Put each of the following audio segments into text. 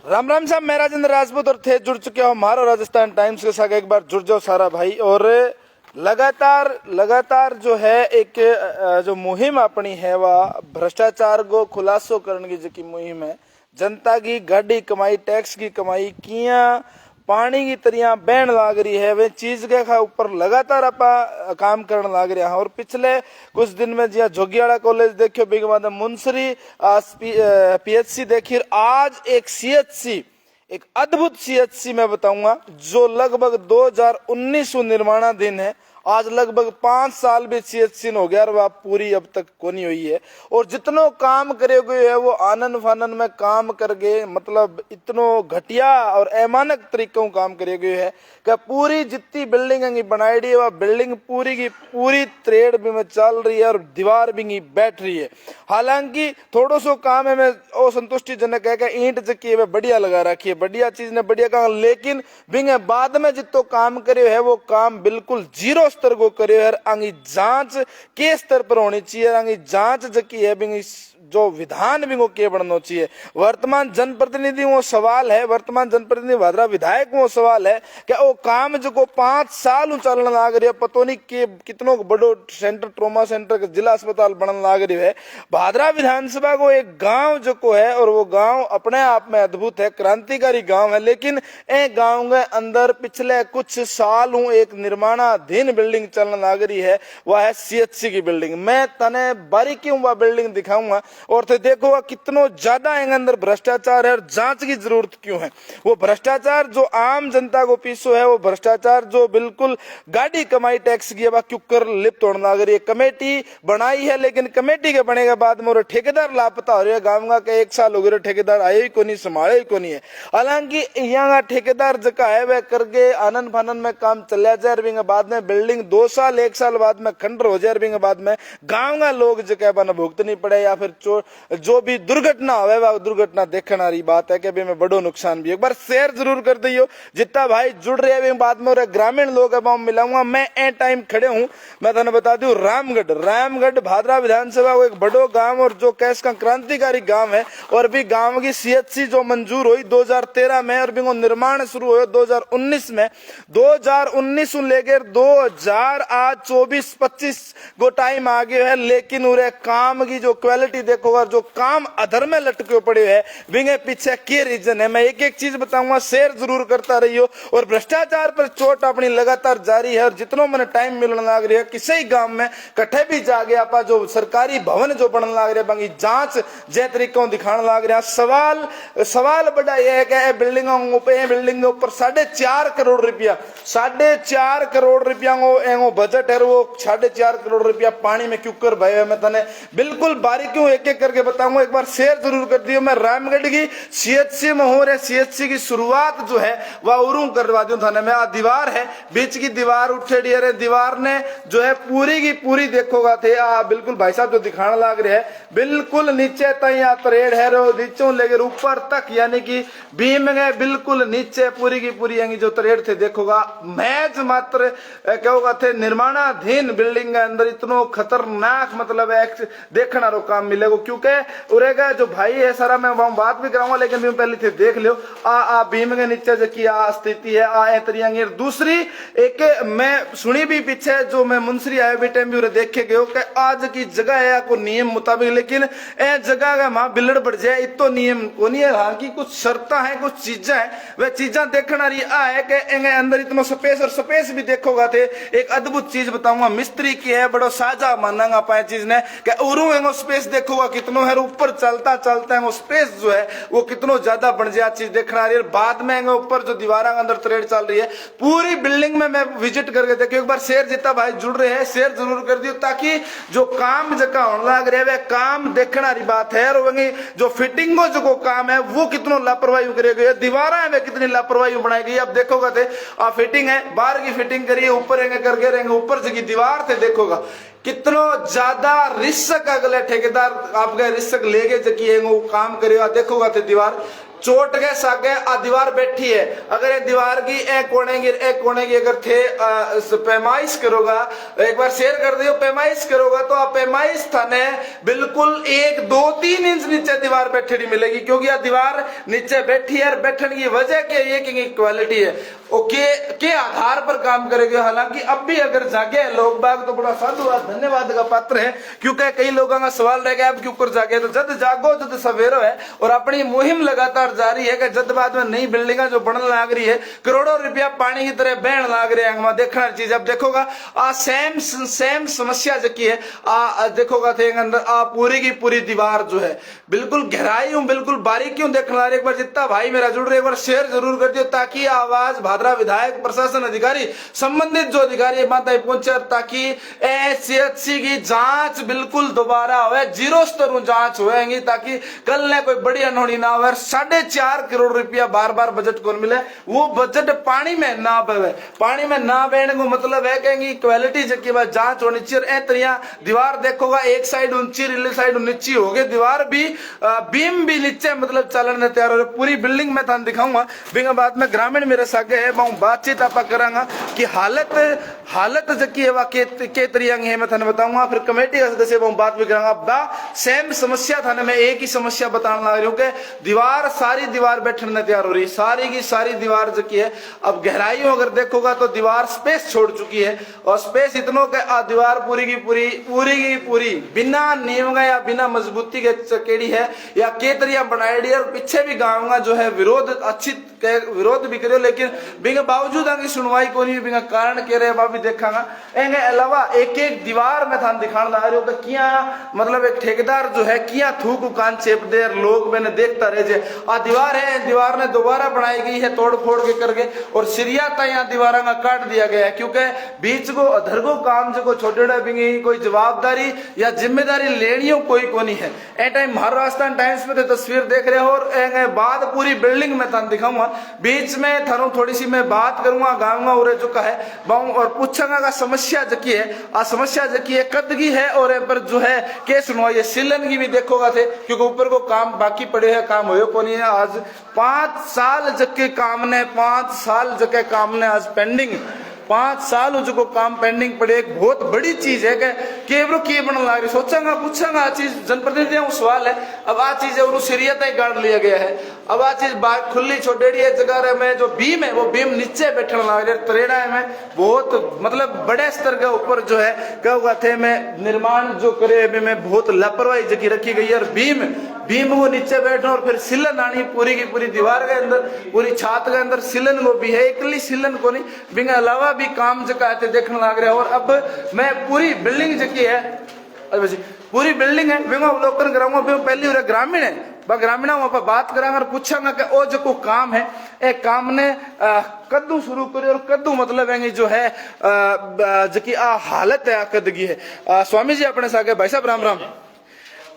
राम राम साहब, मैं राजेंद्र राजपूत और थे जुड़ चुके हो हमारा राजस्थान टाइम्स के साथ। एक बार जुड़ जाओ सारा भाई। और लगातार जो है एक जो मुहिम अपनी है वह भ्रष्टाचार को खुलासो करने की जो मुहिम है। जनता की गाड़ी कमाई, टैक्स की कमाई किया पानी की तरिया बहन लाग रही है, वे चीज के ऊपर लगातार आप काम करने लाग रहे हैं। और पिछले कुछ दिन में जी जोगियाड़ा कॉलेज देखियो, बिग मुंसरी पीएचसी देखिए, आज एक सीएचसी, एक अद्भुत सीएचसी मैं बताऊंगा जो लगभग 2019 निर्माणाधीन है। आज लगभग 5 साल भी सीएचसी हो गया और वह पूरी अब तक को नहीं हुई है। और जितनो काम करे गए है वो आनंद फानन में काम करके, मतलब इतनो घटिया और अमानक तरीकों काम करे गए है कि पूरी जितनी बिल्डिंग बनाई है वह बिल्डिंग पूरी की पूरी त्रेड़ भी में चल रही है और दीवार भी बैठ रही है। हालांकि थोड़ो सो काम है मैं असंतुष्टिजनक है कि ईंट जकी है बढ़िया लगा रखी है, बढ़िया चीज ने बढ़िया काम, लेकिन बिंग बाद में जितो काम करे है वो काम बिल्कुल जीरो स्तर को करे है। आंगी जांच के स्तर पर होनी चाहिए, आंगी जांच जकी है बिंग जो विधान भी के बनना चाहिए। वर्तमान जनप्रतिनिधि वो सवाल है, वर्तमान जनप्रतिनिधि भादरा विधायक वो सवाल है कि वो काम जो को 5 साल चलने लाग रही है, पतो नहीं के कितनो बड़ो सेंटर, ट्रोमा सेंटर जिला अस्पताल बनने लाग रही है। भादरा विधानसभा को एक गांव जो को है और वो गांव अपने आप में अद्भुत है, क्रांतिकारी गांव है, लेकिन ए गांव के अंदर पिछले कुछ साल एक निर्माणाधीन बिल्डिंग चलने लाग रही है, वह है सीएचसी की बिल्डिंग। मैं तने बारीकी वह बिल्डिंग दिखाऊंगा और तो देखो कितनो ज्यादा अंदर भ्रष्टाचार है और जांच की जरूरत क्यों है। वो भ्रष्टाचार जो आम जनता को पीछो है, वो भ्रष्टाचार जो बिल्कुल गाड़ी कमाई टैक्स की क्यों कर लिप्त होने लग रही है। कमेटी बनाई है लेकिन कमेटी के बने के बाद में ठेकेदार लापता हो रहे हैं। गांव का 1 साल हो गए, ठेकेदार आए ही को नहीं, संभाले ही को नहीं है। हालांकि यहाँ ठेकेदार जका है वह करके आनंद फानन में काम चलिया जाए, बाद में बिल्डिंग 2 साल 1 साल बाद में खंडर हो जाए, बाद में गाँव का लोग जका भुगतनी पड़े या फिर जो भी दुर्घटना हो वह दुर्घटना देखने वाली बात है कि भाई में बड़ो नुकसान भी। एक बार शेयर जरूर कर दियो जितना भाई जुड़ रहे हैं। बाद में ग्रामीण लोग अब मिलाऊंगा। मैं ए टाइम खड़े हूं, मैं तुम्हें बता दूं रामगढ़ भादरा विधानसभा को एक बड़ो गांव और जो कैस का क्रांतिकारी गांव है। और भी गांव की सीएचसी जो मंजूर हुई 2013 में और भी निर्माण शुरू हुआ 2019 में। 2019 लेकर 2024-25 को टाइम आ गया है, लेकिन उरे काम की जो क्वालिटी देखो और जो काम अधर में लटके पड़े है विंगे पीछे के रीजन है। मैं एक एक चीज बताऊंगा, शेयर जरूर करता रहियो। और भ्रष्टाचार पर चोट अपनी लगातार जारी है और जितनो मैंने टाइम मिलने लग रही है किसी ही गांव में कट्ठे भी जागे आप जो सरकारी भवन जो बनने लग रहे बाकी जांच जे तरीकों दिखाने लग रहे हैं। सवाल बड़ा यह है कि बिल्डिंग के ऊपर 4.5 करोड़ रुपया 4.5 करोड़ रुपया बजट है, वो 4.5 करोड़ रुपया पानी में क्यों कर भाई। मैं तने बिल्कुल बारीकी एक एक करके बताऊंगा, एक बार शेयर जरूर कर दियो। मैं रामगढ़ की सीएचसी में हो रहे, सीएचसी की शुरुआत जो है वह उरू करवा दूं थाने में। दीवार है, बीच की दीवार उठेड़ी है, दीवार ने जो है पूरी की पूरी देखोगा थे बिल्कुल भाई साहब जो दिखाने लग रहे हैं, बिल्कुल नीचे तक तरेड़ है नीचों लेकर ऊपर तक, यानी कि बीम गए बिल्कुल नीचे पूरी की पूरी जो तरेड़ थे देखोगा। मैच मात्र कहोगा थे निर्माणाधीन बिल्डिंग के अंदर इतनो खतरनाक मतलब देखना रो काम मिलेगा, क्योंकि उरेगा जो भाई है सारा मैं वहां बात भी कराऊंगा, लेकिन भी पहले थे देख लियो बीम के नीचे जो की स्थिति है तरियांगे। दूसरी एक मैं सुनी भी पीछे जो मैं मुंसरी आए भी टाइम भी देखे गयो कि आज की जगह है को नियम मुताबिक, लेकिन ए जगह का वहां बिल्ड बढ़ जाए इतो नियम को नहीं है। हालांकि कुछ शर्ता है, कुछ चीजें है, वह चीजें देखना रही है कि अंदर इतना स्पेस और स्पेस भी देखोगा थे। एक अद्भुत चीज बताऊंगा, मिस्त्री की है बड़ो साझा मानांगा पाए चीज ने कि उरू स्पेस देखोगा कितनो है, ऊपर चलता है वो स्पेस जो है वो कितनो ज्यादा बन जाए चीज देखना रही है। बाद में ऊपर जो दीवारा के अंदर थ्रेड चल रही है पूरी बिल्डिंग में मैं विजिट करके देखियो। एक बार शेयर जितना भाई जुड़ रहे हैं शेयर जरूर कर दियो, ताकि जो काम जगह होने लग रहे हैं काम देखना रही बात है। और जो फिटिंग जो काम है वो कितनो लापरवाही करे गई, दीवारा है कितनी लापरवाही बनाई गई। अब देखोगा थे फिटिंग है, बाहर की फिटिंग करिए, ऊपर करके रहेंगे, ऊपर जगह दीवार थे देखोगा कितनो ज्यादा रिस्क अगले ठेकेदार आपके रिस्क लेके जकी है वो काम करेगा देखोगा थे दीवार चोट के सागे आ दीवार बैठी है। अगर ये दीवार की एक कोने की अगर थे पैमाइश करोगा, एक बार शेयर कर दियो, पैमाइश करोगा तो आप पैमाइश थाने बिल्कुल 1, 2, 3 इंच नीचे दीवार बैठी नहीं मिलेगी, क्योंकि यह दीवार नीचे बैठी है और बैठने की वजह क्या ये कि क्वालिटी है के आधार पर काम करेगा। हालांकि अब भी अगर जागे लोग बाग तो बड़ा साधुवाद धन्यवाद का पात्र है, क्योंकि कई लोगों का सवाल रहेगा अब क्यों कर जागे, तो जद जागो जद सवेरो है। और अपनी मुहिम लगातार जारी है कि जद बाद में नई बिल्डिंग जो बनने लग रही है, करोड़ों रुपया पानी की तरह बहन लग रहे हैं, देखना चीज। अब देखोगा आ सेम समस्या जकी है आ देखोगा थे अंदर आ पूरी की पूरी दीवार जो है बिल्कुल गहराई हूं बिल्कुल बारीकियों देखना। एक बार जितना भाई मेरा जुड़ रहे एक बार शेयर जरूर कर दियो, ताकि आवाज भादरा विधायक प्रशासन अधिकारी संबंधित जो अधिकारी माता पहुंचे, ताकि CHC की जांच बिल्कुल दोबारा हो, 0 स्तर जांच होएगी, ताकि कल ने कोई बड़ी अनहोनी ना हो। 4.5 करोड़ रुपया बार बार बजट को मिले, वो बजट पानी में ना बहे। पानी में ना बहने को मतलब है कहेंगे क्वालिटी जबकि बाद जांच होनी चाहिए। ए तरिया दीवार देखोगा एक साइड ऊंची रिले साइड नीची हो गई, दीवार भी बीम भी नीचे मतलब चलने तैयार हो रहे। पूरी बिल्डिंग में थाने दिखाऊंगा, बिंगा बाद में ग्रामीण मेरे सागे है बातचीत आप करांगा कि हालत जकी है के तरिया है मैं थाने बताऊंगा। फिर कमेटी का सदस्य बात भी करांगा। बा सेम समस्या थाने में एक ही समस्या बताने लग रही हूँ कि दीवार सारी दीवार बैठने तैयार हो रही, सारी की सारी दीवार जकी है अब गहराई अगर देखोगा तो दीवार स्पेस छोड़ चुकी है, और स्पेस इतनों के दीवार पूरी की पूरी बिना नींव का या बिना मजबूती के चकेड़ी है या के तरिया बनाई। और पीछे भी गाँव जो है विरोध अच्छी विरोध भी करो, लेकिन बिंग बावजूद आगे सुनवाई को नहीं, बिंग कारण कह रहे भी देखांगा। एंगे अलावा एक दीवार में थान दिखाने ला रहे हो तो किया मतलब एक ठेकेदार जो है किया थूक कान चेप दे, लोग मैंने देखता रहे जे आ दीवार है, दीवार ने दोबारा बनाई गई है तोड़ फोड़ के करके, और सिरिया तक यहाँ दीवार का काट दिया गया है, क्योंकि बीच को अधर को काम जो छोटे बिंगी कोई जवाबदारी या जिम्मेदारी लेनी हो कोई को नहीं है। ए टाइम महाराष्ट्र टाइम्स में तो तस्वीर देख रहे हो, और बाद पूरी बिल्डिंग में थान दिखाऊंगा। बीच में थानों थोड़ी सी मैं बात करूंगा गाऊंगा उरे चुका है बाऊ और पूछूंगा का समस्या जकी है आ समस्या जकी है कदगी है, और पर जो है के सुनवाई सिलन की भी देखोगा थे, क्योंकि ऊपर को काम बाकी पड़े है, काम हो को नहीं है। आज 5 साल जके काम ने 5 साल जके काम ने आज पेंडिंग 5 साल जो काम पेंडिंग पड़े। एक बहुत बड़ी चीज है कि के बन ला रही सोचांगा पूछांगा आ चीज जनप्रतिनिधियों सवाल है। अब आ चीज है सीरियत ही गाड़ लिया गया है। अब आ चीज खुली छोटेड़ी है जगह में जो बीम है वो बीम नीचे बैठने लग रहे तरेड़ा है में बहुत मतलब बड़े स्तर के ऊपर जो है क्या थे में निर्माण जो करे में बहुत लापरवाही जगी रखी गई है, और बीम वो नीचे बैठना और फिर सिलन आनी पूरी की पूरी दीवार के अंदर पूरी छात के अंदर सिलन वो भी है, एकली सिलन को नहीं बिंग अलावा भी काम जगह देखने लग रहे। और अब मैं पूरी बिल्डिंग जकी है पूरी बिल्डिंग है बिंग अवलोकन कराऊंगा। पहली ग्रामीण है ग्रामीण पर बात करांगा और पूछांगा कि वो जो काम है ए काम ने कद्दू शुरू करे और कद्दू मतलब है जो है जकी हालत है कदगी है। स्वामी जी अपने सागे भाई साहब राम राम।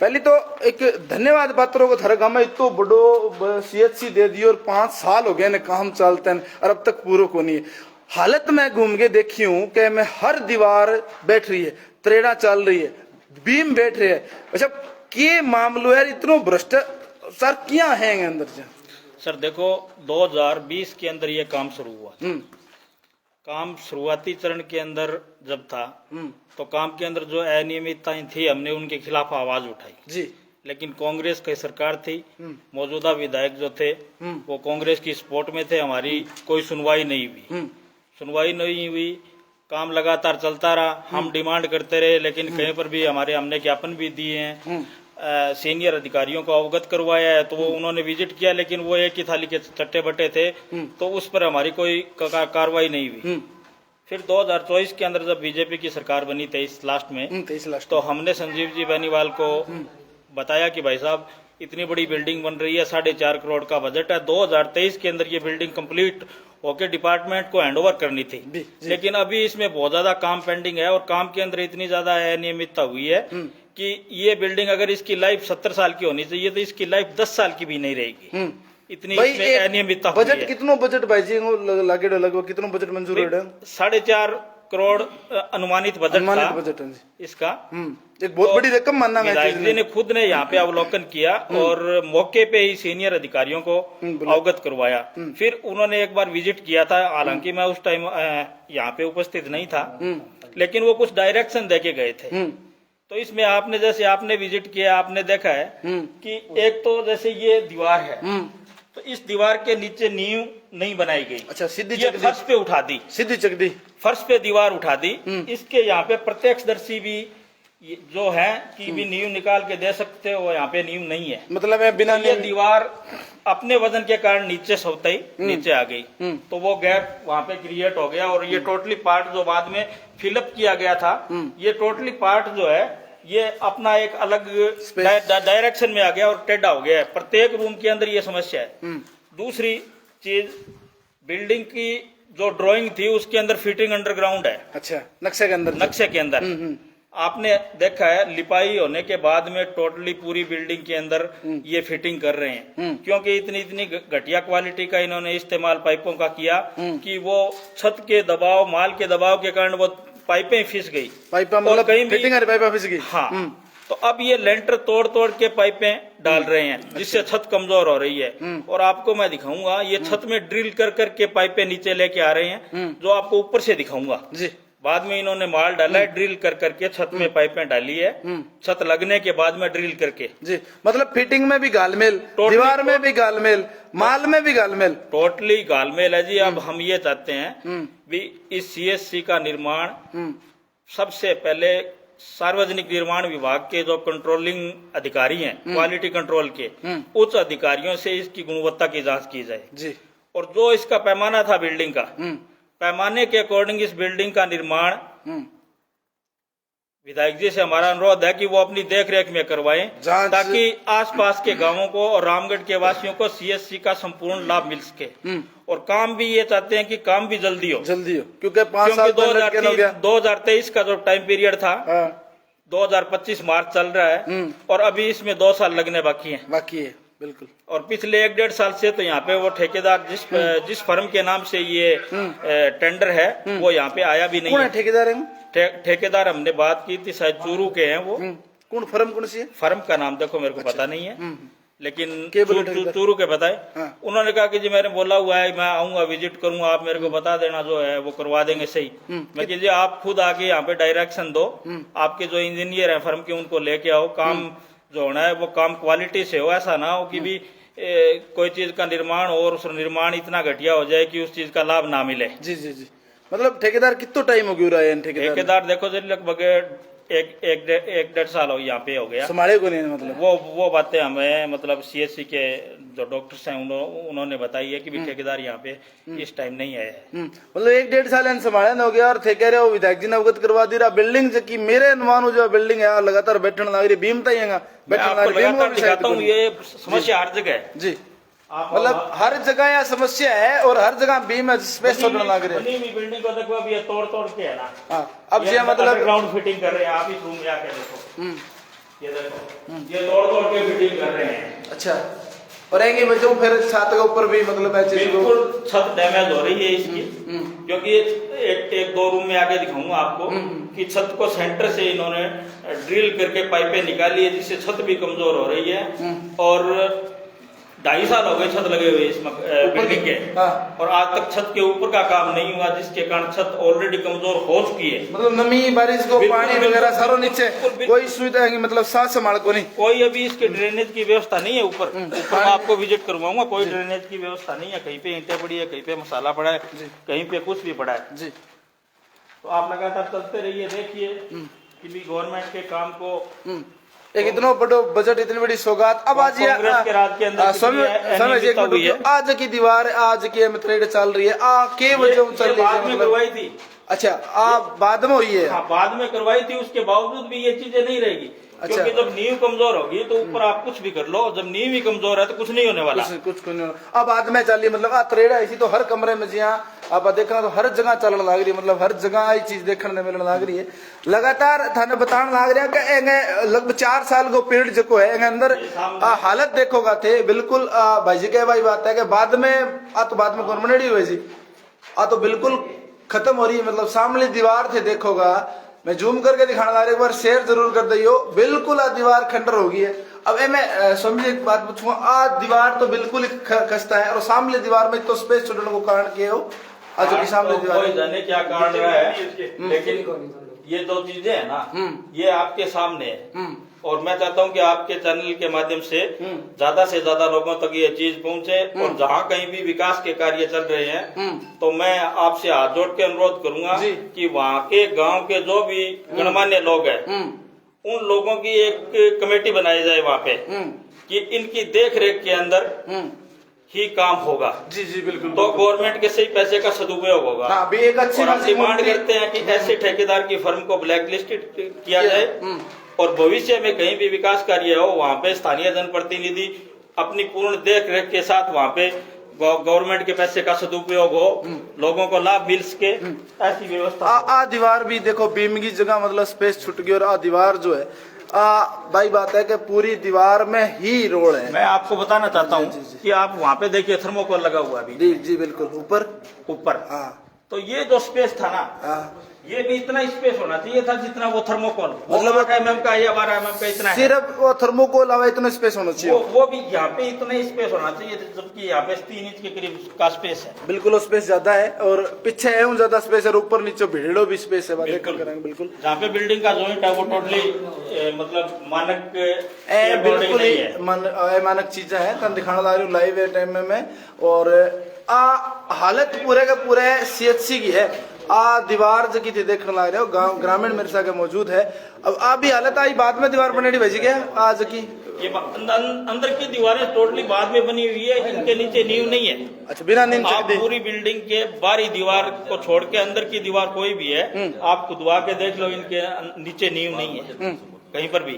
पहली तो एक धन्यवाद पात्रों को थारे गांव में इतो बड़ो CHC दे दी और 5 साल हो गए ने काम चलते हैं और अब तक पूरा को नहीं है। हालत में घूम के देखी हूं कि मैं हर दीवार बैठ रही है, त्रेड़ा चल रही है, बीम बैठ रही है। अच्छा के मामलो है इतनो भ्रष्टाचार क्या है अंदर से? सर देखो 2020 के अंदर ये काम शुरू हुआ। काम शुरुआती चरण के अंदर जब था तो काम के अंदर जो अनियमितताएं थी हमने उनके खिलाफ आवाज उठाई जी, लेकिन कांग्रेस की सरकार थी, मौजूदा विधायक जो थे वो कांग्रेस की सपोर्ट में थे, हमारी कोई सुनवाई नहीं हुई, काम लगातार चलता रहा। हम डिमांड करते रहे लेकिन कहीं पर भी हमने ज्ञापन भी दिए हैं, सीनियर अधिकारियों को अवगत करवाया है तो वो उन्होंने विजिट किया, लेकिन वो एक ही थाली के चट्टे बट्टे थे तो उस पर हमारी कोई कार्रवाई नहीं हुई। फिर 2024 के अंदर जब बीजेपी की सरकार बनी 23 लास्ट में तो हमने संजीव जी बेनीवाल को बताया कि भाई साहब इतनी बड़ी बिल्डिंग बन रही है, 4.5 करोड़ का बजट है, 2023 के अंदर ये बिल्डिंग कंप्लीट होके डिपार्टमेंट को हैंडओवर करनी थी, लेकिन अभी इसमें बहुत ज्यादा काम पेंडिंग है और काम के अंदर इतनी ज्यादा अनियमितता हुई है कि ये बिल्डिंग अगर इसकी लाइफ 70 साल की होनी चाहिए तो इसकी लाइफ 10 साल की भी नहीं रहेगी, इतनी अनियमितता। बजट कितनो बजट भाई जी लगभग कितनो बजट मंजूर है? 4.5 करोड़ अनुमानित बजट अनुमानित था बजट है जी। इसका। एक बहुत बड़ी रकम मानना है विधायक जी ने खुद ने यहाँ पे अवलोकन किया और मौके पे ही सीनियर अधिकारियों को अवगत करवाया। फिर उन्होंने एक बार विजिट किया था, हालांकि मैं उस टाइम यहाँ पे उपस्थित नहीं था, लेकिन वो कुछ डायरेक्शन देके गए थे। तो इसमें आपने जैसे आपने विजिट किया, आपने देखा है कि एक तो जैसे ये दीवार है, तो इस दीवार के नीचे नींव नहीं बनाई गई। अच्छा, सीधी ये चक दी। फर्श पे उठा दी, सीधी चक दी। फर्श पे दीवार उठा दी। इसके यहाँ पे प्रत्यक्षदर्शी भी जो है कि भी नींव निकाल के दे सकते हो, यहाँ पे नींव नहीं है। मतलब है बिना ये दीवार अपने वजन के कारण नीचे सवतई नीचे आ गई, तो वो गैप वहाँ पे क्रिएट हो गया। और ये टोटली पार्ट जो बाद में फिलअप किया गया था, ये टोटली पार्ट जो है ये अपना एक अलग डायरेक्शन में आ गया और टेढ़ा हो गया है। प्रत्येक रूम के अंदर ये समस्या है। दूसरी चीज, बिल्डिंग की जो ड्राइंग थी उसके अंदर फिटिंग अंडरग्राउंड है। अच्छा, नक्शे के अंदर। नक्शे के अंदर आपने देखा है, लिपाई होने के बाद में टोटली पूरी बिल्डिंग के अंदर ये फिटिंग कर रहे हैं, क्योंकि इतनी घटिया क्वालिटी का इन्होंने इस्तेमाल पाइपों का किया कि वो छत के दबाव, माल के दबाव के कारण वो पाइपें फिस गई। पाइपा मतलब फिटिंग है, पाइपा फिस गई। हाँ, तो अब ये लेंटर तोड़ तोड़ के पाइपें डाल रहे हैं, जिससे छत कमजोर हो रही है। और आपको मैं दिखाऊंगा, ये छत में ड्रिल कर करके पाइपें नीचे लेके आ रहे हैं, जो आपको ऊपर से दिखाऊंगा जी। बाद में इन्होंने माल डाला है, ड्रिल कर करके छत में पाइपें डाली है, छत लगने के बाद में ड्रिल करके जी। मतलब फिटिंग में भी गालमेल, दीवार में भी गालमेल, माल में भी गालमेल, टोटली गालमेल है जी। अब हम ये चाहते हैं भी इस CSC का निर्माण सबसे पहले सार्वजनिक निर्माण विभाग के जो कंट्रोलिंग अधिकारी हैं, क्वालिटी कंट्रोल के, उच्च अधिकारियों से इसकी गुणवत्ता की जांच की जाए जी। और जो इसका पैमाना था बिल्डिंग का, पैमाने के अकॉर्डिंग इस बिल्डिंग का निर्माण विधायक जी से हमारा अनुरोध है कि वो अपनी देख रेख में करवाएं, ताकि आसपास के गांवों को और रामगढ़ के वासियों को CSC का संपूर्ण लाभ मिल सके। और काम भी ये चाहते हैं कि काम भी जल्दी हो, क्योंकि 5 साल 2023 का जो टाइम पीरियड था, 2025 मार्च चल रहा है और अभी इसमें 2 साल लगने बाकी है। बिल्कुल। और पिछले 1-1.5 साल से तो यहाँ पे वो ठेकेदार जिस फर्म के नाम से ये टेंडर है, वो यहाँ पे आया भी नहीं है। ठेकेदार है? ठेकेदार हमने बात की थी, शायद चूरू के हैं वो। कौन फर्म, कौन सी है? फर्म का नाम देखो मेरे को पता नहीं है, लेकिन चूरू के बताए। उन्होंने कहा कि जी मैंने बोला हुआ है, मैं आऊंगा, विजिट करूंगा, आप मेरे को बता देना, जो है वो करवा देंगे सही। मैं कि जी आप खुद आके यहाँ पे डायरेक्शन दो, आपके जो इंजीनियर हैं फर्म के उनको लेके आओ, काम जो होना है वो काम क्वालिटी से हो। ऐसा ना हो कि भी कोई चीज का निर्माण हो और उस निर्माण इतना घटिया हो जाए कि उस चीज का लाभ ना मिले। जी जी जी। मतलब ठेकेदार कितना टाइम हो गया है? ठेकेदार देखो जी लगभग 1-1.5 साल हो यहाँ पे हो गया, संभाले को नहीं। मतलब वो बातें हमें मतलब CSC के जो डॉक्टर्स हैं उन्होंने बताई है कि भी ठेकेदार यहाँ पे इस टाइम नहीं आया है। मतलब 1-1.5 साल संभाले हो गया और ठेकेदार वो विधायक जी ने अवगत करवा दी रहा। बिल्डिंग की मेरे अनुमान जो बिल्डिंग है लगातार बैठने लग रही, बीम दिखाता हूँ, ये समस्या हर जगह है जी। मतलब हर जगह यह समस्या है और हर जगह बीम स्पेस छोड़ने लग रहे हैं। बिल्डिंग को देखो, अब ये तोड़ तोड़ के है ना। अब ये मतलब ग्राउंड फिटिंग कर रहे हैं, आप इस रूम में आके देखो, ये देखो, ये तोड़ तोड़ के फिटिंग कर रहे हैं। अच्छा, और आएंगे बच्चों फिर छत के ऊपर भी मतलब बिल्कुल छत डैमेज हो रही है इसकी, क्योंकि एक 2 रूम में आके दिखाऊंगा आपको कि छत को सेंटर से इन्होंने ड्रिल करके पाइपें निकाली है, जिससे छत भी कमजोर हो रही है। और 2.5 साल हो गए छत लगे हुए इस बिल्डिंग के, और आज तक छत के ऊपर का काम नहीं हुआ, जिसके कारण छत ऑलरेडी कमजोर हो चुकी है। मतलब नमी, बारिश को पानी वगैरह सारो नीचे, कोई सुविधा मतलब साथ संभाल को नहीं, कोई अभी इसके ड्रेनेज की व्यवस्था नहीं है। ऊपर मैं आपको विजिट करवाऊंगा, कोई ड्रेनेज की व्यवस्था नहीं है। कहीं पे ईंटें पड़ी है, कहीं पे मसाला पड़ा है, कहीं पे कुछ भी पड़ा है जी। तो आप लगातार चलते रहिए, देखिए कि भी गवर्नमेंट के काम को एक इतना बड़ा बजट, इतनी बड़ी सौगात। अब आज आज की दीवार, आज की मेथड चल रही है, के वजह चल रही है करवाई थी। अच्छा, आप बाद में हुई है? हाँ, बाद में करवाई थी, उसके बावजूद भी ये चीजें नहीं रहेगी। अच्छा। क्योंकि जब नींव कमजोर होगी तो ऊपर आप कुछ भी कर लो, जब नींव ही कमजोर है तो कुछ नहीं होने वाला। कुछ नहीं होना। अब बाद में चलिए मतलब त्रेड़ा ऐसी तो हर कमरे में जिया आप देखना तो हर जगह चलने लग रही है, मतलब हर जगह ये चीज देखने मिलने लग रही है। लगातार थाने बताने लग रहा है कि लगभग 4 साल को पीरियड जो है अंदर हालत देखोगा थे बिल्कुल। भाई जी कह भाई बात है कि बाद में तो बाद में गवर्नमेंट हुई जी तो बिल्कुल खत्म हो रही है, मतलब सामने दीवार थे देखोगा, मैं जूम करके दिखाने वाला, एक बार शेयर जरूर कर दियो, बिल्कुल आ दीवार खंडर हो गई है। अब मैं समझे एक बात पूछूंगा, आ दीवार तो बिल्कुल ही खस्ता है, और सामने दीवार में तो स्पेस छोड़ने को कारण के हो आज जो सामने तो दीवार कोई जाने क्या कारण रहा है, लेकिन ये दो चीजें है ना, ये आपके सामने है, और मैं चाहता हूँ कि आपके चैनल के माध्यम से ज्यादा लोगों तक ये चीज पहुंचे, और जहाँ कहीं भी विकास के कार्य चल रहे हैं तो मैं आपसे हाथ जोड़ के अनुरोध करूंगा कि वहाँ के गांव के जो भी गणमान्य लोग हैं उन लोगों की एक कमेटी बनाई जाए वहाँ पे, कि इनकी देख रेख के अंदर ही काम होगा। जी जी बिल्कुल। तो गवर्नमेंट के सही पैसे का सदुपयोग होगा। हाँ, भी एक अच्छी और हम डिमांड करते हैं कि ऐसे ठेकेदार की फर्म को ब्लैक लिस्टेड किया जाए, और भविष्य में कहीं भी विकास कार्य हो वहाँ पे स्थानीय जनप्रतिनिधि अपनी पूर्ण देख रेख के साथ वहाँ पे गवर्नमेंट के पैसे का सदुपयोग हो, लोगों को लाभ मिल सके, ऐसी व्यवस्था। आ दीवार भी देखो बीम की जगह मतलब स्पेस छूट गई, और आ दीवार जो है भाई बात है कि पूरी दीवार में ही रोड है। मैं आपको बताना चाहता हूँ कि आप वहाँ पे देखिए थर्मोकोल लगा हुआ है जी जी बिल्कुल, ऊपर हाँ, तो ये जो स्पेस था ना, ये भी इतना स्पेस होना चाहिए था जितना वो थर्मोकोल, मतलब 8 mm का या 12 mm का इतना है। सिर्फ वो थर्मोकोल हवा इतना स्पेस होना चाहिए, वो भी यहाँ पे इतना स्पेस होना चाहिए, जबकि यहाँ पे 3 इंच के करीब का स्पेस है। बिल्कुल स्पेस ज्यादा है, और पीछे है ज्यादा स्पेस है, और ऊपर नीचे भिड़ो भी स्पेस है। बिल्कुल जहाँ पे बिल्डिंग का जॉइंट है वो टोटली मतलब मानक बिल्कुल मानक चीजें हैं, तन दिखाने ला रही हूँ लाइव टाइम में। और हालत पूरे का पूरे CHC की है। दीवार जकी थी देखने लग रहे हो, गांव ग्रामीण मेरसा के मौजूद है। अब भी हालत आई बाद में दीवार बनेगी भेजी गया आज की, ये अंदर की दीवारें टोटली बाद में बनी हुई है, इनके नीचे नींव नहीं है। अच्छा, बिना नींव आप पूरी बिल्डिंग के बाहरी दीवार को छोड़ के अंदर की दीवार कोई भी है आप खुदवा के देख लो, इनके नीचे नींव नहीं है कहीं पर भी।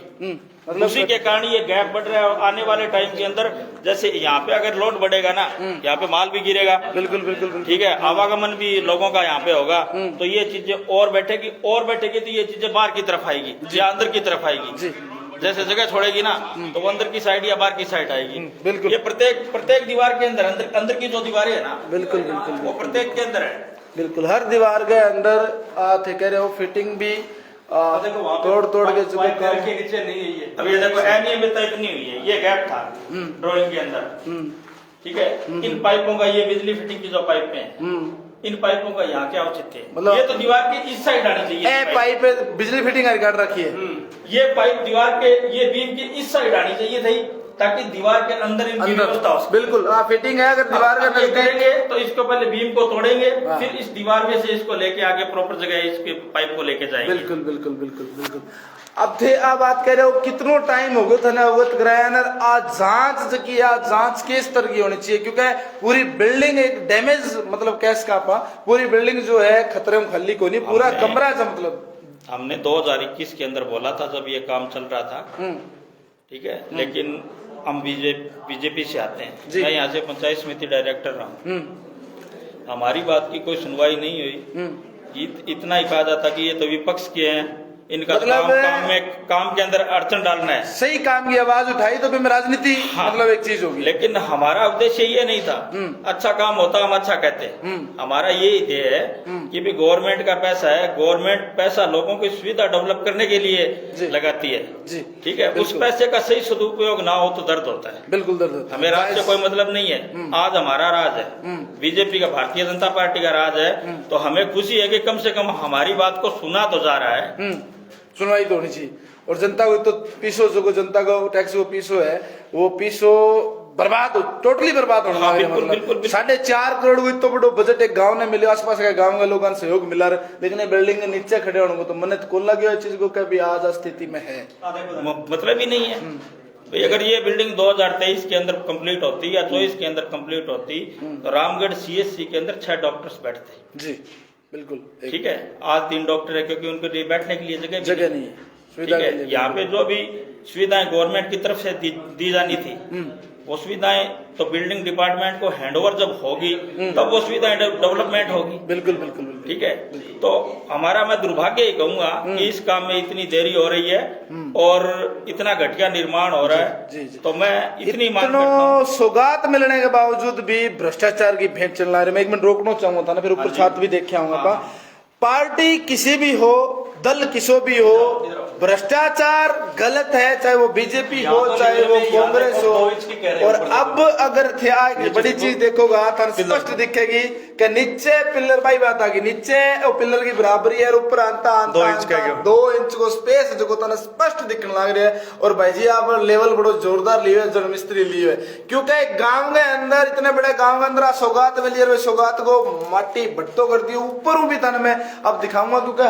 मतलब उसी के कारण ये गैप बढ़ रहा है, और आने वाले टाइम के अंदर जैसे यहाँ पे अगर लोड बढ़ेगा ना, यहाँ पे माल भी गिरेगा। बिल्कुल ठीक है, आवागमन भी लोगों का यहाँ पे होगा, तो ये चीजें और बैठेगी तो ये चीजें बाहर की तरफ आएगी या अंदर की तरफ आएगी। जैसे जगह छोड़ेगी ना तो वो अंदर की साइड या बाहर की साइड आएगी। बिल्कुल, ये प्रत्येक दीवार के अंदर की जो दीवारें है ना, बिल्कुल वो प्रत्येक के अंदर है। बिल्कुल, हर दीवार के अंदर थे कह रहे हो फिटिंग भी तोड़ के नीचे नहीं है ये। अब ये देखो अनियमितता इतनी हुई है, ये गैप था ड्राइंग के अंदर, ठीक है। इन पाइपों का, ये बिजली फिटिंग की जो पाइप है, इन पाइपों का यहाँ क्या औचित्य है? मतलब ये तो दीवार के इस साइड आनी चाहिए, पाइप बिजली फिटिंग काट रखी है। ये पाइप दीवार के, ये बीम की इस साइड आनी चाहिए थी, ताकि दीवार के अंदर इनकी व्यवस्था हो। बिल्कुल, फिटिंग है। अगर दीवार का करेंगे तो इसको पहले बीम को तोड़ेंगे, फिर इस दीवार में से इसको लेके आगे प्रॉपर जगह इसके पाइप को लेके जाएंगे। बिल्कुल। अब थे आप बात कर रहे हो कितनो टाइम हो गया था ना अवगत कराया, आज जांच की, आज जांच किस स्तर की होनी चाहिए, क्योंकि पूरी बिल्डिंग एक डैमेज मतलब कैस का पूरी बिल्डिंग जो है खतरे में खल्ली को नहीं, पूरा कमरा था। मतलब हमने 2021 के अंदर बोला था जब ये काम चल रहा था, ठीक है, लेकिन हम बीजेपी से आते हैं, मैं यहाँ से पंचायत समिति डायरेक्टर रहा हूँ, हमारी बात की कोई सुनवाई नहीं हुई। इतना ही कहा जाता कि ये तो विपक्ष के हैं, इनका मतलब काम के अंदर अड़चन डालना है। सही काम की आवाज उठाई तो फिर राजनीति मतलब एक चीज होगी, लेकिन हमारा उद्देश्य ये नहीं था। अच्छा काम होता हम अच्छा कहते, हमारा ये ध्येय है कि भी गवर्नमेंट का पैसा है, गवर्नमेंट पैसा लोगों की सुविधा डेवलप करने के लिए लगाती है, ठीक है। उस पैसे का सही सदुपयोग ना हो तो दर्द होता है। बिल्कुल दर्द होता है। हमें राज से कोई मतलब नहीं है, आज हमारा राज है, बीजेपी का, भारतीय जनता पार्टी का राज है, तो हमें खुशी है कि कम से कम हमारी बात को सुना तो जा रहा है, सुनवाई तो होनी चाहिए। और जनता को तो पीसो, जो जनता को टैक्स को पीसो है, वो पीसो बर्बाद, टोटली बर्बाद होना। 4.5 करोड़ को इतना बड़ो बजट एक गांव ने मिले, आसपास के गांव के लोगों से सहयोग मिला, लेकिन बिल्डिंग के नीचे खड़े होने को तो मन खोल लगे चीज को कभी आज स्थिति में है, मतलब ही नहीं है। तो अगर ये बिल्डिंग 2023 के अंदर कंप्लीट होती या 24 के अंदर कंप्लीट होती तो रामगढ़ CHC के अंदर 6 डॉक्टर्स बैठते। जी बिल्कुल, ठीक है। आज 3 डॉक्टर है, क्योंकि उनको बैठने के लिए जगह नहीं है। सुविधा ठीक के है। लिए। यहाँ पे जो भी सुविधाएं गवर्नमेंट की तरफ से दी जानी थी, वो सुविधाएं तो बिल्डिंग डिपार्टमेंट को हैंडओवर जब होगी तब वो सुविधाएं डेवलपमेंट होगी। बिल्कुल बिल्कुल बिल्कुल। ठीक है। तो हमारा मैं दुर्भाग्य ही कहूंगा कि इस काम में इतनी देरी हो रही है और इतना घटिया निर्माण हो रहा है। जी, जी। तो मैं इतनी मांग करता हूं। इतनो सौगात मिलने के बावजूद भी भ्रष्टाचार की भेंट चलना रही। मैं एक मिनट रोकना चाहूंगा था ना, फिर ऊपर छात्र भी देखे आऊंगा। पार्टी किसी भी हो, दल किसी भी हो, भ्रष्टाचार गलत है, चाहे वो बीजेपी हो चाहे वो कांग्रेस हो। और अब अगर थे आगे बड़ी चीज देखोगा तो स्पष्ट दिखेगी कि नीचे पिलर भाई बात आ गई, नीचे वो पिलर की बराबरी है और ऊपर आंता 2 इंच को स्पेस जो तो स्पष्ट दिखने लग रहा है। और भाई जी आप लेवल बड़ो जोरदार लिए जन मिस्त्री लिए, क्योंकि गांव के अंदर इतने बड़े गांव के अंदर सौगात मिली, सौगात को माटी भट्टो कर दी ऊपर भी तन में अब दिखाऊंगा, क्योंकि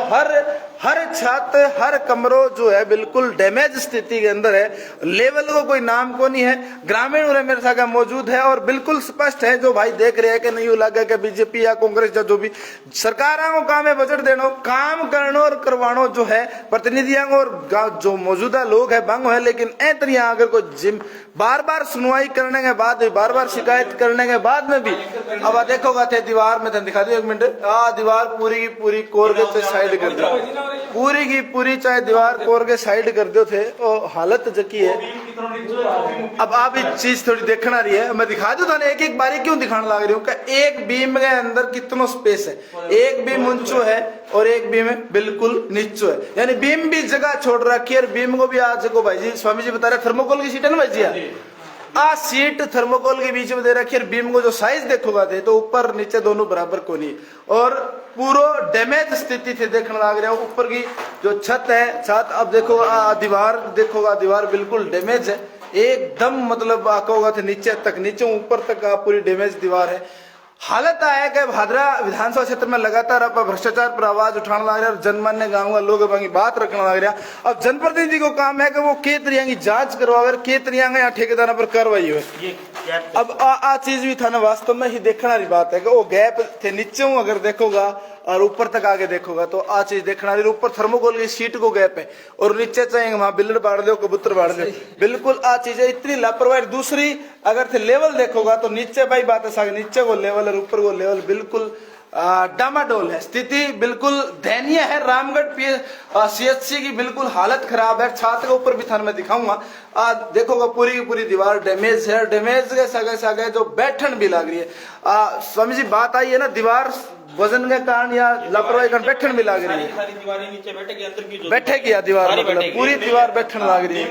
हर छत हर कमरों जो है बिल्कुल डैमेज स्थिति के अंदर है। लेवल को कोई नाम को नहीं है। ग्रामीण उन्हें मेरे साथ मौजूद है और बिल्कुल स्पष्ट है, जो भाई देख रहे हैं कि नहीं लगा कि बीजेपी या कांग्रेस या जो भी सरकार को काम है बजट देनो, काम करनो और करवानो जो है प्रतिनिधियों और जो मौजूदा लोग है बंग है। लेकिन ए तरिया अगर कोई जिम बार बार सुनवाई करने के बाद भी, बार बार शिकायत करने के बाद में भी, अब देखोगा थे दीवार में दिखा दो एक मिनट, दीवार पूरी की पूरी कोर के साइड कर दो, पूरी की पूरी चाहे दीवार कोर के साइड कर दो थे और हालत जकी है। अब आप एक चीज थोड़ी देखना रही है, मैं दिखा दू था एक एक बारी क्यों दिखाने लग रही हूँ कि एक बीम के अंदर कितना स्पेस है। एक बीम ऊंचो है और एक बीम बिल्कुल नीचो है, यानी बीम भी जगह छोड़ रखी है। और बीम को भी आज को भाई जी स्वामी जी बता रहे थर्मोकोल की सीट है ना भाई जी, आ सीट थर्मोकोल के बीच में दे रखी है। बीम को जो साइज देखोगा थे तो ऊपर नीचे दोनों बराबर को नहीं, और पूरा डैमेज स्थिति थे देखने लग रहे हो। ऊपर की जो छत है, छत अब देखो दीवार देखोगा, दीवार बिल्कुल डैमेज है एकदम, मतलब आकोगा थे नीचे तक, नीचे ऊपर तक पूरी डैमेज दीवार है। हालत है कि भादरा विधानसभा क्षेत्र में लगातार आप भ्रष्टाचार पर आवाज उठाने लग रहे हैं और जनमान्य गांव लोग बात रखने लग रहे हैं। अब जनप्रतिनिधि को काम है कि वो के तरिया की जांच करवा, के तरिया यहाँ ठेकेदार पर कार्रवाई हो। अब आ चीज भी था ना, वास्तव में ही देखना रही बात है कि वो गैप थे नीचे अगर देखोगा और ऊपर तक आगे देखोगा तो आ चीज देखना रही। ऊपर थर्मोकोल की शीट को गैप है और नीचे चाहेंगे वहां बिल्डर बाढ़ दो, कबूतर बाढ़ दो, बिल्कुल आ चीज है इतनी लापरवाही। दूसरी अगर थे लेवल देखोगा तो नीचे भाई बात है, नीचे को लेवल और ऊपर को लेवल बिल्कुल डामाडोल है, स्थिति बिल्कुल दयनीय है। रामगढ़ सीएचसी की बिल्कुल हालत खराब है। छात्र के ऊपर भी थान में दिखाऊंगा, देखोगा पूरी की पूरी दीवार डैमेज है। डैमेज के सगे जो बैठन भी लग रही है। स्वामी जी बात आई है ना, दीवार वजन के कारण या लापरवाही कारण बैठन भी लग रही है। सारी दीवारें नीचे बैठेगी, अंदर की जो बैठेगी दीवार, मतलब पूरी दीवार बैठन लग रही है।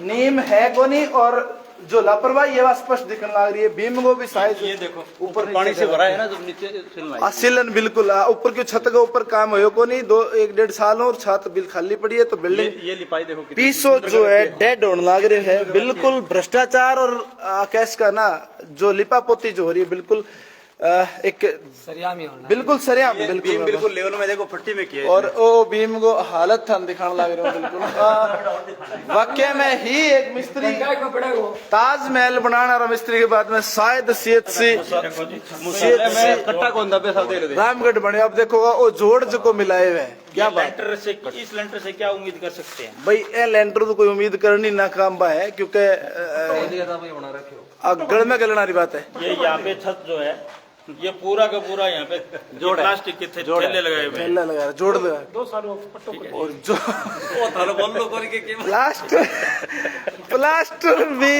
नीम है को नहीं, और जो लापरवाही है वह स्पष्ट दिखने लग रही है। बीम को भी साइज ये देखो ऊपर पानी से भरा है ना, जब नीचे सिलन बिल्कुल ऊपर की छत के ऊपर काम हो को नहीं, 1-1.5 साल और छत बिल खाली पड़ी है। तो बिल्डिंग ये लिपाई देखो पीसो जो है डेड होने लग रहे है। बिल्कुल भ्रष्टाचार और कैश का ना जो लिपापोती जो हो रही है बिल्कुल एक सरिया में होना, बिल्कुल सरिया में बिल्कुल लेवल में देखो फट्टी में किया है। और ओ बीम को हालत था दिखाने लग रहे हो बिल्कुल। वाकई में ही एक मिस्त्री ताजमहल बनाने वाला मिस्त्री के बाद में शायद सीएचसी कट्टा कौन दबे सब दे रामगढ़ बने। अब देखोगा वो जोड़ जो मिलाए हुए हैं, क्या बात लेंटर से, इस लेंटर से क्या उम्मीद कर सकते हैं भाई। ए लेंटर तो कोई उम्मीद करनी नाकाम बा है, क्योंकि गड़ में गलना बात है। ये यहाँ पे छत जो है ये पूरा का पूरा यहाँ पे जो प्लास्टिक के थैले लगाए हुए हैं, लगा जोड़ लगा 2 साल और जो प्लास्टर भी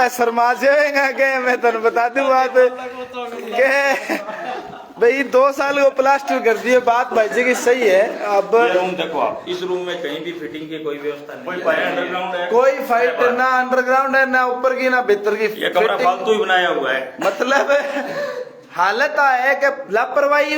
शर्माजेगा के मैं तेन बता दूं बात के भाई 2 साल को प्लास्टर कर दिए, बात भाई जी की सही है। अब ये रूम देखो आप, इस रूम में कहीं भी फिटिंग की कोई व्यवस्था नहीं है, अंडरग्राउंड है, कोई फाइट ना अंडरग्राउंड है ना ऊपर की ना भीतर की। ये कमरा फालतू ही बनाया हुआ है। मतलब हालत है कि लापरवाही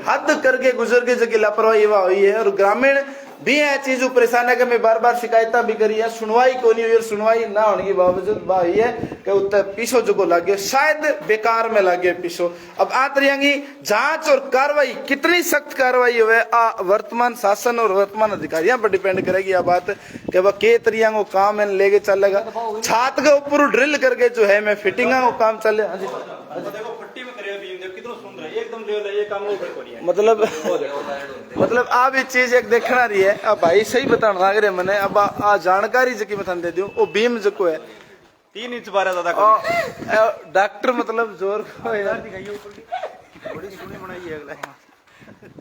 हद करके गुजर के जगह लापरवाही हुई है। और ग्रामीण भी है चीज परेशान है कि मैं बार बार शिकायत भी करी है, सुनवाई को नहीं हुई। और सुनवाई ना होने के बावजूद बात है कि उत्तर पीछो जो लगे शायद बेकार में लगे पीछो। अब आ तरियांगी जांच और कार्रवाई कितनी सख्त कार्रवाई हुए वर्तमान शासन और वर्तमान अधिकारियों पर डिपेंड करेगी यह बात कि वह के तरिया को काम लेके चलेगा। छात के ऊपर ड्रिल करके जो है मैं फिटिंग को काम चले। देखो फट्टी में करे बीम देखो कितना सुंदर है, एकदम लेवल है, ये काम और बढ़िया है। मतलब आप ये चीज एक देखना रही है। अब भाई सही बताना लग रहे मैंने, अब आ जानकारी जकी मैं थाने दे दूं, वो बीम जको है 3 इंच बारह ज्यादा डॉक्टर मतलब जोर को यार बड़ी सुनी बनाई है अगला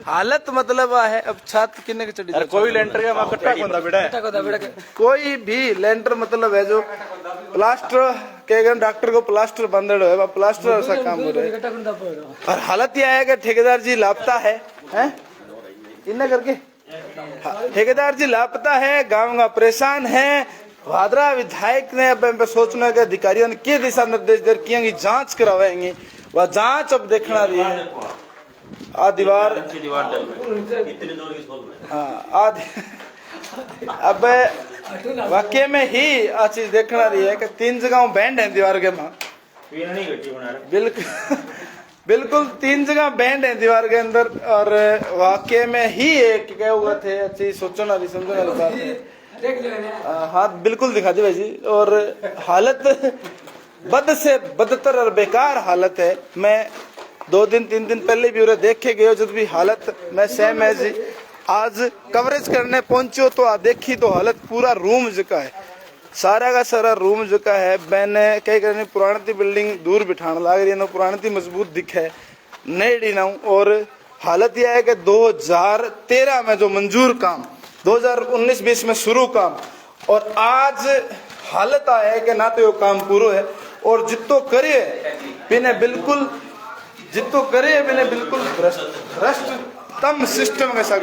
हालत मतलब है। अब छात किन्ने के चढ़ी, कोई लेंटर का कट्टा कोंदा बेटा है कोई भी लेंटर मतलब है जो प्लास्टर के डॉक्टर को प्लास्टर बंधड़ है, प्लास्टर ऐसा काम हो रहा है। और हालत यह है कि ठेकेदार जी लापता है, हैं? इन्ना करके ठेकेदार जी लापता है, गांव का परेशान है। भादरा विधायक ने अब सोचना के अधिकारियों ने क्या दिशा निर्देश दे किया कि जांच करवाएंगे, वह जांच अब देखना रही है। आ दीवार हाँ अब वाकई में ही आ चीज देखना रही है कि 3 जगह बैंड है दीवार के मां, बिल्कुल बिल्कुल 3 जगह बैंड है दीवार के अंदर। और वाकई में ही एक क्या हुआ थे अच्छी सोचना वाली समझने वाली बात है। हाथ बिल्कुल दिखा दी भाई जी। और हालत बद से बदतर और बेकार हालत है। मैं 2 दिन 3 दिन पहले भी उन्हें देख के गए, जब भी हालत मैं सेम है जी। आज कवरेज करने पहुंचो तो देखी तो हालत पूरा रूम जका है, सारा का सारा रूम जका है। मैंने कई करनी पुरानी बिल्डिंग दूर बिठाने लग रही है, पुरानी मजबूत दिखे नहीं ना। और हालत यह है कि 2013 में जो मंजूर काम 2019-20 में शुरू काम, और आज हालत आया है कि ना तो ये काम पूरा है और जितो करे बिना बिल्कुल भ्रष्टतम सिस्टम के साथ।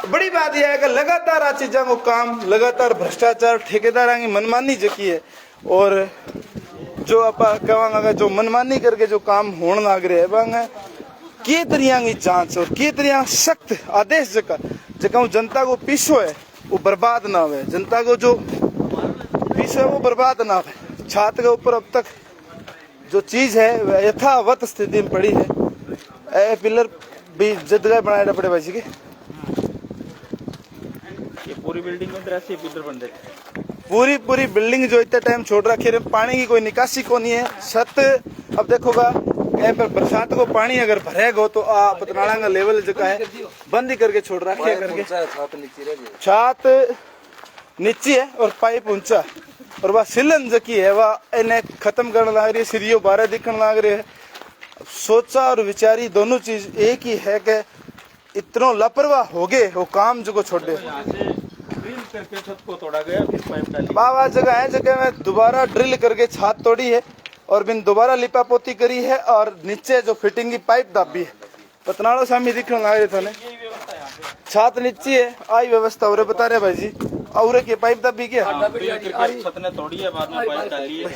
बड़ी बात यह है कि लगातार आ चीजों को काम, लगातार भ्रष्टाचार, ठेकेदार की मनमानी जकी है। और जो आप कहेंगे जो मनमानी करके जो काम होने लग रहे हैं की तरिया की जांच और की तरिया सख्त आदेश जका जनता को पीछो है वो बर्बाद ना हो, जनता को जो पीछो है वो बर्बाद ना हो। छात्र के ऊपर अब तक जो चीज है यथावत स्थिति में पड़ी है। ए पिलर भी जदगा बनाए पड़े भाई जी के, ये पूरी बिल्डिंग में ऐसे पिलर बन देते, पूरी बिल्डिंग जो इतना टाइम छोड़ रखी है, पानी की कोई निकासी को नहीं है। छत अब देखोगा यहाँ पर बरसात को पानी अगर भरेगा तो पतनाला का लेवल जो है बंद ही करके छोड़ रखे करके, छत नीचे है और पाइप ऊंचा, और वह सिलन जकी है वह इन्हें खत्म करने लग रही है, सीढ़ियों बारह दिखने लग रहे है। सोचा और विचारी दोनों चीज एक ही है कि इतना लापरवाह हो गए वो काम जो को छोड़े। ड्रिल करके छत को तोड़ा गया, फिर पाइप डाली। बाबा जगह में दोबारा ड्रिल करके छत तोड़ी है और बिन दोबारा लिपा पोती करी है, और नीचे जो फिटिंग की पाइप दाबी है। पतनाड़ो सामी दिखने लग रहे थे, छत नीचे है आई व्यवस्था और बता रहे भाई जी। और के पाइप दाबी क्या छत ने तोड़ी है, बाद में पाइप डाली है।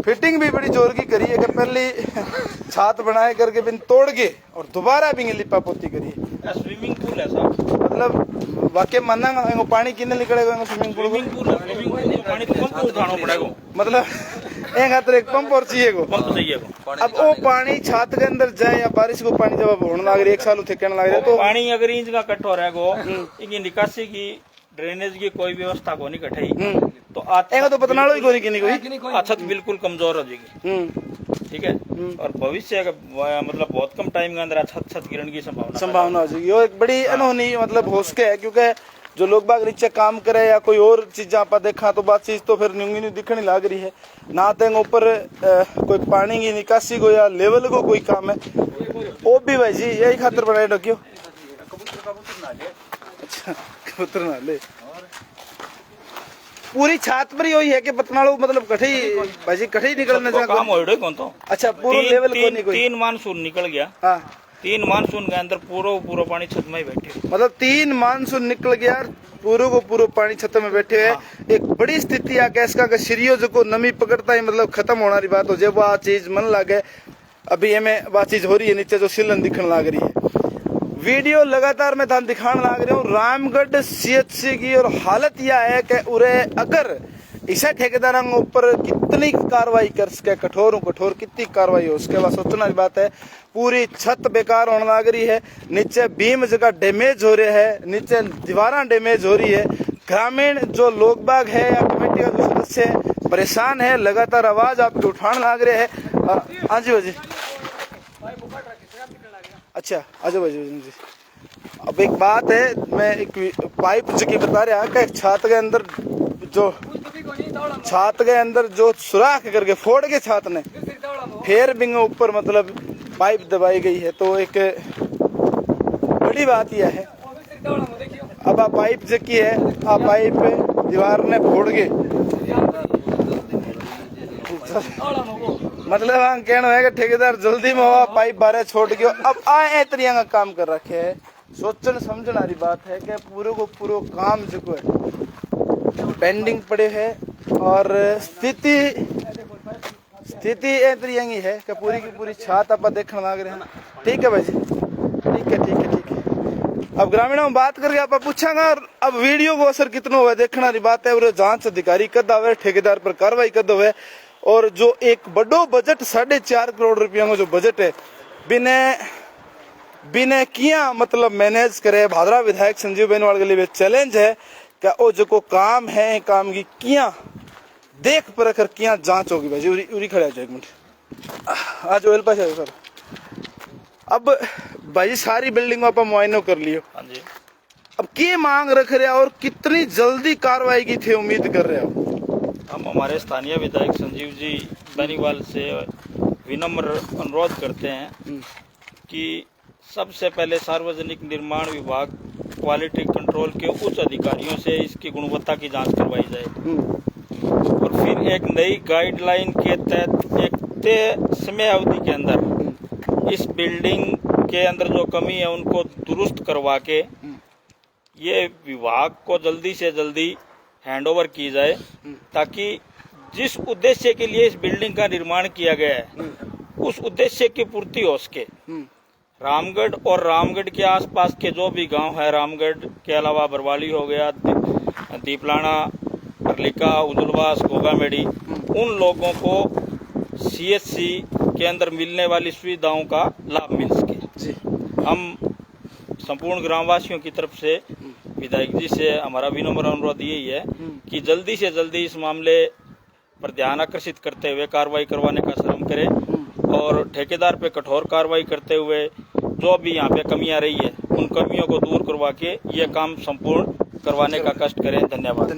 फिटिंग भी बड़ी जोर की करी है कि पहले छात बनाए करके बिन तोड़ के और दोबारा भी लिपा पोती करी है। स्विमिंग पूल है साहब, मतलब वाकई माना पानी किन्ने निकलेगा स्विमिंग पूल में पानी तो पंप उठाना पड़ेगा, मतलब एक पंप और चाहिए को पंप चाहिए। अब वो पानी छात के अंदर जाए या बारिश को पानी जब होने लग रही है, 1 साल थकने लग रहा है, तो पानी अगर इंच का कट हो रहा है इनकी निकासी की ड्रेनेज की कोई व्यवस्था को नहीं कटाई तो पतनाड़ो ही कोई कोई छत बिल्कुल कमजोर हो जाएगी। ठीक है, और भविष्य मतलब बहुत कम टाइम के अंदर छत गिरने की संभावना हो जाएगी। वो एक बड़ी अनहोनी मतलब हो सके है, क्योंकि जो लोग बाग नीचे काम करे या कोई और चीज आप देखा तो बात चीज तो फिर न्यूंगी दिखने लग रही है ना। तो ऊपर कोई पानी की निकासी को या लेवल को कोई काम है वो भी भाई जी यही खातर बनाए रखियो। अच्छा कबूतर ना ले पूरी छात पर ही है कि पतनाड़ो मतलब कठे भाई जी कठे निकलने का काम हो कौन तो। अच्छा पूरा लेवल को नहीं कोई 3 मानसून निकल गया। हाँ 3 मानसून के अंदर पूरा पानी छत में ही बैठे, मतलब 3 मानसून निकल गया पूरा को पूरा पानी छत में बैठे है। एक बड़ी स्थिति आ गया इसका सीढ़ियों जो को नमी पकड़ता है मतलब खत्म होना रही बात हो जाए। वो चीज मन लगे अभी हमें वह चीज हो रही है, नीचे जो सिलन दिखने लग रही है। वीडियो लगातार मैं थान दिखाने लग रहा हूँ रामगढ़ CHC की, और हालत यह है कि उरे अगर इसे ठेकेदारों के ऊपर कितनी कार्रवाई कर सके, कठोर कितनी कार्रवाई हो उसके बाद सोचना की बात है। पूरी छत बेकार होने लग रही है, नीचे बीम जगह डैमेज हो रहे है, नीचे दीवारें डैमेज हो रही है। ग्रामीण जो लोग बाग है या कमेटी का जो सदस्य है परेशान है, लगातार आवाज आपके उठाने लग रहे हैं। हाँ जी भाजी अच्छा आजो भाई जी। अब एक बात है, मैं एक पाइप जो की बता रहा कि एक छात के अंदर जो सुराख करके फोड़ के छात ने फिर बिंग ऊपर मतलब पाइप दबाई गई है, तो एक बड़ी बात यह है। अब आ पाइप जो की है, आ पाइप दीवार ने फोड़ के मतलब हम कहना है कि ठेकेदार जल्दी में हुआ पाइप बारे छोड़ के अब आए तरिया का काम कर रखे है। सोचन समझने वाली बात है कि पूरे को पूरा काम जो है पेंडिंग पड़े है और स्थिति ए तरिया की है कि पूरी की पूरी छात आप देखने लग रहे हैं। ठीक है भाई जी, ठीक है। अब ग्रामीणों में बात करके आप पूछांगा अब वीडियो को असर कितना हुआ देखने वाली बात है। और जांच अधिकारी कद आवे, ठेकेदार पर कार्रवाई कद हुए, और जो एक बड़ो बजट 4.5 करोड़ रुपया का जो बजट है बिने किया मतलब मैनेज करे। भादरा विधायक संजीव बेनीवाल के लिए चैलेंज है कि वो जो को काम है काम की किया देख पर कर किया जांच होगी। भाई उरी उरी खड़े एक मिनट आज ओएल पास है सर। अब भाई सारी बिल्डिंग आप मुआयना कर लियो, हाँ जी। अब क्या मांग रख रहे हो और कितनी जल्दी कार्रवाई की थी उम्मीद कर रहे हो? हम हमारे स्थानीय विधायक संजीव जी बेनीवाल से विनम्र अनुरोध करते हैं कि सबसे पहले सार्वजनिक निर्माण विभाग क्वालिटी कंट्रोल के उच्च अधिकारियों से इसकी गुणवत्ता की जांच करवाई जाए और फिर एक नई गाइडलाइन के तहत एक तय समय अवधि के अंदर इस बिल्डिंग के अंदर जो कमी है उनको दुरुस्त करवा के ये विभाग को जल्दी से जल्दी हैंडओवर की जाए, ताकि जिस उद्देश्य के लिए इस बिल्डिंग का निर्माण किया गया है उस उद्देश्य की पूर्ति हो सके। रामगढ़ और रामगढ़ के आसपास के जो भी गांव है, रामगढ़ के अलावा बरवाली हो गया, दीपलाना, परलिका, उजुलवास, गोगामेड़ी, उन लोगों को सीएचसी के अंदर मिलने वाली सुविधाओं का लाभ मिल सके। हम संपूर्ण ग्रामवासियों की तरफ से विधायक जी से हमारा विनम्र अनुरोध यही है कि जल्दी से जल्दी इस मामले पर ध्यान आकर्षित करते हुए कार्रवाई करवाने का श्रम करें और ठेकेदार पे कठोर कार्रवाई करते हुए जो भी यहाँ पे कमियां रही है उन कमियों को दूर करवा के ये काम संपूर्ण करवाने का कष्ट करें। धन्यवाद।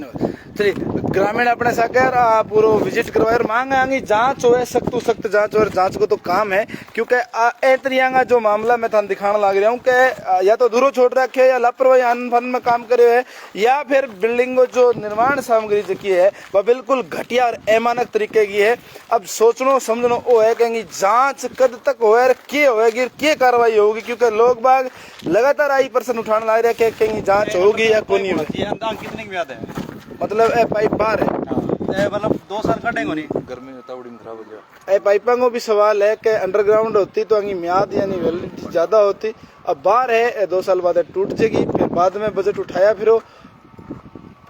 चलिए ग्रामीण अपने सागर पूरा विजिट करवाए और मांग आएंगी जांच हो सख्त सख्त जांच, और जांच को तो काम है क्योंकि ए तरिया जो मामला मैं थाने दिखाने लग रहा हूँ कि या तो दूरो छोड़ रखे या लापरवाही अनफन में काम करे है या फिर बिल्डिंग को जो निर्माण सामग्री जो की है वह बिल्कुल घटिया और अमानक तरीके की है। अब सोचनो समझनो वो है कहेंगी जांच कद तक होए के होएगी के कार्रवाई होगी, क्योंकि लोग बाग लगातार आई प्रश्न उठाने लग रहे हैं कहीं जांच होगी या कोई नहीं होगी। कितने की ब्याज है मतलब ए पाइप बाहर है मतलब 2 साल कटेंगे नहीं, गर्मी में तावड़ी में खराब हो गया। ए पाइपों को भी सवाल है कि अंडरग्राउंड होती तो अंगी म्याद यानी वैलिडिटी ज्यादा होती, अब बाहर है 2 साल बाद टूट जाएगी, फिर बाद में बजट उठाया फिर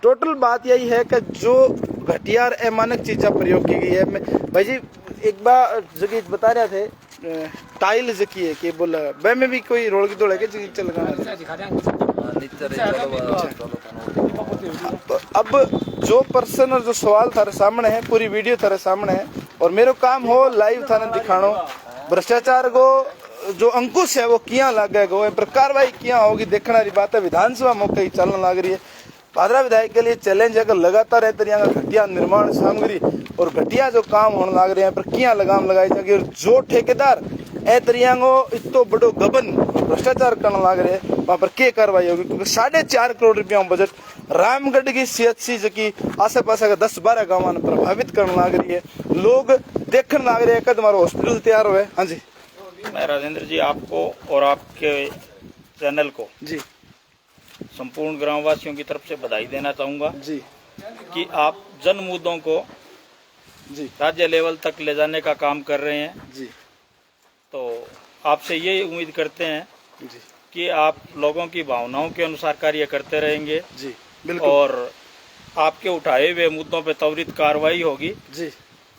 टोटल बात यही है कि जो घटिया और अमानक चीज़ें प्रयोग की गई है। भाई जी एक बार जगह बता रहे थे टाइल जकी है कि बोला वे में भी कोई रोड की दौड़ है कि चल अब जो पर्सन और जो सवाल थारे सामने है पूरी वीडियो थारे सामने है और मेरा काम हो लाइव थाने दिखानो भ्रष्टाचार को जो अंकुश है वो किया लगेगा वो पर कार्रवाई किया होगी देखने वाली बात है। विधानसभा मौके ही चलने लग रही है। भादरा विधायक के लिए चैलेंज है कि लगातार है तरिया घटिया निर्माण सामग्री और घटिया जो काम होने लग रहे हैं पर किया लगाम लगाई जाएगी और जो ठेकेदार ए तरिया इतो बड़ो गबन भ्रष्टाचार करने लग रहे हैं वहां पर क्या कार्रवाई होगी, क्योंकि 4.5 करोड़ रुपया बजट रामगढ़ की सीएचसी जो की आसे पास का 10-12 गाँव प्रभावित करने लग रही है। लोग देखने लग रहे हैं कद हमारा हॉस्पिटल तैयार हुए। हाँ जी मैं राजेंद्र जी आपको और आपके चैनल को जी संपूर्ण ग्रामवासियों की तरफ से बधाई देना चाहूँगा जी कि आप जन मुद्दों को जी राज्य लेवल तक ले जाने का काम कर रहे हैं। जी तो आपसे ये उम्मीद करते हैं जी कि आप लोगों की भावनाओं के अनुसार कार्य करते रहेंगे जी बिल्कुल और आपके उठाए हुए मुद्दों पर त्वरित कार्रवाई होगी। जी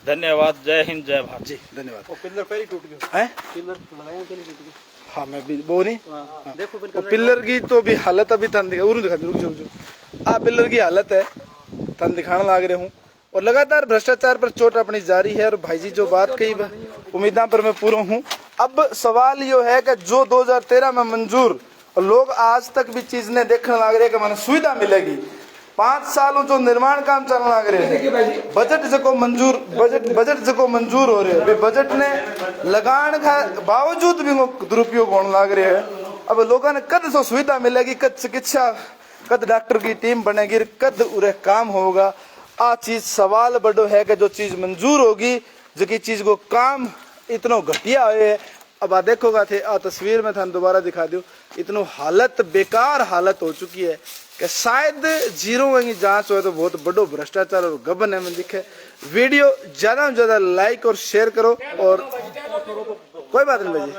धन्यवाद। जय हिंद, जय भारत। जी धन्यवाद। वो पिलर पहले टूट गया है पिलर लगाया पहले टूट गया। हाँ मैं भी वो नहीं हाँ, देखो वो पिलर की तो भी हालत अभी तन दिखा रुक जाओ पिलर की हालत है तन दिखाने लग रहे हूँ और लगातार भ्रष्टाचार पर चोट अपनी जारी है। और भाई जी जो बात कही उम्मीदा पर मैं पूरा हूँ। अब सवाल यो है कि जो 2013 में मंजूर और लोग आज तक भी चीज ने देखने लग रहे कि मैंने सुविधा मिलेगी। 5 सालों जो निर्माण काम चलने लग रहे हैं, बजट जको मंजूर बजट जको मंजूर हो रहे हैं, बजट ने लगान का बावजूद भी वो दुरुपयोग होने लग रहे हैं। अब लोगों ने कद सो सुविधा मिलेगी, कद चिकित्सा, कद डॉक्टर की टीम बनेगी, कद उरे काम होगा। आ चीज सवाल बड़ो है कि जो चीज मंजूर होगी, जो की चीज को काम इतना घटिया है। अब आ देखोगा थे आ तस्वीर में था दोबारा दिखा दो, इतनो हालत बेकार हालत हो चुकी है कि शायद जीरो की जांच हो तो बहुत बड़ो भ्रष्टाचार और गबन है में दिखे। वीडियो ज्यादा से ज्यादा लाइक और शेयर करो और कोई बात नहीं भाई।